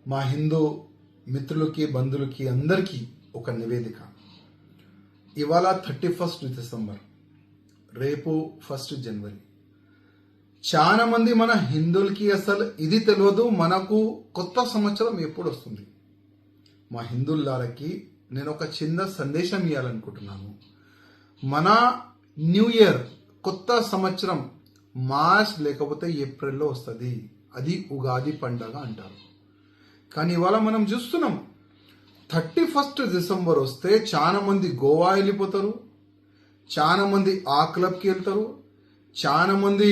మా హిందూ మిత్రులకి బంధువులకి అందరికీ ఒక నివేదిక. ఇవాళ 31 డిసెంబర్, రేపు 1 జనవరి. చాలా మంది మన హిందువులకి అసలు ఇది తెలియదు, మనకు కొత్త సంవత్సరం ఎప్పుడు వస్తుంది. మా హిందువులకి నేను ఒక చిన్న సందేశం ఇవ్వాలనుకుంటున్నాను. మన న్యూ ఇయర్, కొత్త సంవత్సరం మార్చ్ లేకపోతే ఏప్రిల్లో వస్తుంది. అది ఉగాది పండగ అంటారు. కానీ ఇవాళ మనం చూస్తున్నాం 31 డిసెంబర్ వస్తే చాలా మంది గోవా వెళ్ళిపోతారు, చాలా మంది ఆ క్లబ్కి వెళ్తారు, చాలా మంది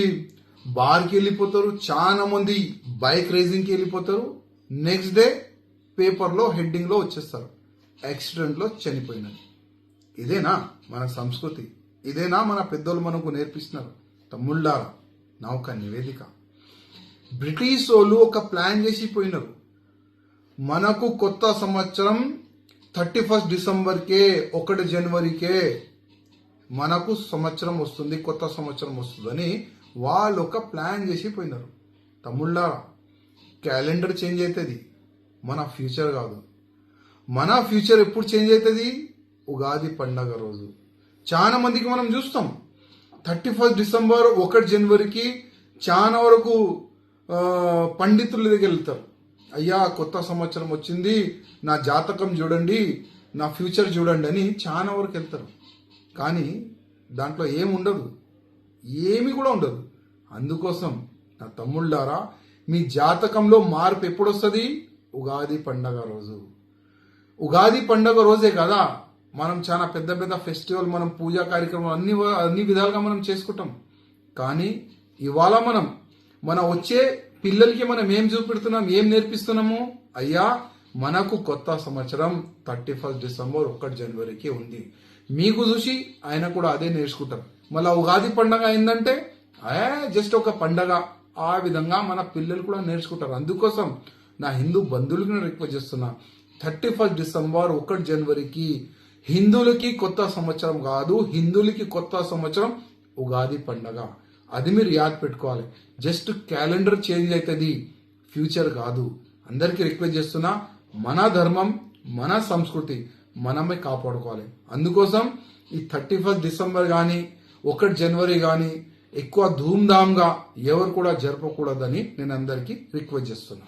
బార్కి వెళ్ళిపోతారు, చాలా మంది బైక్ రేసింగ్కి వెళ్ళిపోతారు. నెక్స్ట్ డే పేపర్లో హెడ్డింగ్లో వచ్చేస్తారు, యాక్సిడెంట్లో చనిపోయినది. ఇదేనా మన సంస్కృతి? ఇదేనా మన పెద్దోళ్ళు మనకు నేర్పిస్తున్నారు? తమ్ముళ్ళారా, నా ఒక నివేదిక. బ్రిటిష్ వాళ్ళు ఒక ప్లాన్ చేసి పోయినారు. మనకు కొత్త సంవత్సరం 31 డిసెంబర్కే, 1 జనవరికే మనకు సంవత్సరం వస్తుంది, కొత్త సంవత్సరం వస్తుందని వాళ్ళు ఒక ప్లాన్ చేసి పోయినారు. తమ్ముళ్ళారా, క్యాలెండర్ చేంజ్ అవుతుంది, మన ఫ్యూచర్ కాదు. మన ఫ్యూచర్ ఎప్పుడు చేంజ్ అవుతుంది? ఉగాది పండగ రోజు. చాలా మందికి మనం చూస్తాం 31 డిసెంబర్, 1 జనవరికి చాలా వరకు పండితుల దగ్గరికి వెళ్తారు. అయ్యా, కొత్త సంవత్సరం వచ్చింది, నా జాతకం చూడండి, నా ఫ్యూచర్ చూడండి అని చాలా వరకు వెళ్తారు. కానీ దాంట్లో ఏముండదు, ఏమి కూడా ఉండదు. అందుకోసం నా తమ్ముళ్ళారా, మీ జాతకంలో మార్పు ఎప్పుడు వస్తుంది? ఉగాది పండగ రోజు. ఉగాది పండగ రోజే కదా మనం చాలా పెద్ద పెద్ద ఫెస్టివల్, మనం పూజా కార్యక్రమాలు అన్ని విధాలుగా మనం చేసుకుంటాం. కానీ ఇవాళ మన వచ్చే పిల్లలకి మనం ఏం చూపెడుతున్నాం, ఏం నేర్పిస్తున్నాము? అయ్యా, మనకు కొత్త సంవత్సరం 31 డిసెంబర్, 1 జనవరికి ఉంది. మీకు చూసి ఆయన కూడా అదే నేర్చుకుంటారు. మళ్ళీ ఉగాది పండగ అయిందంటే జస్ట్ ఒక పండగ, ఆ విధంగా మన పిల్లలు కూడా నేర్చుకుంటారు. అందుకోసం నా హిందూ బంధువులకు నేను రిక్వెస్ట్ చేస్తున్నా, 31 డిసెంబర్, 1 జనవరికి హిందువులకి కొత్త సంవత్సరం కాదు, హిందువులకి కొత్త సంవత్సరం ఉగాది పండగ. అది మీరు యాద్ పెట్టుకోవాలి. జస్ట్ క్యాలెండర్ చేంజ్ అవుతుంది, ఫ్యూచర్ కాదు. అందరికీ రిక్వెస్ట్ చేస్తున్నా, మన ధర్మం, మన సంస్కృతి మనమే కాపాడుకోవాలి. అందుకోసం ఈ 31 డిసెంబర్ కానీ 1 జనవరి కానీ ఎక్కువ ధూమ్ధామ్గా ఎవరు కూడా జరపకూడదని నేను అందరికీ రిక్వెస్ట్ చేస్తున్నా.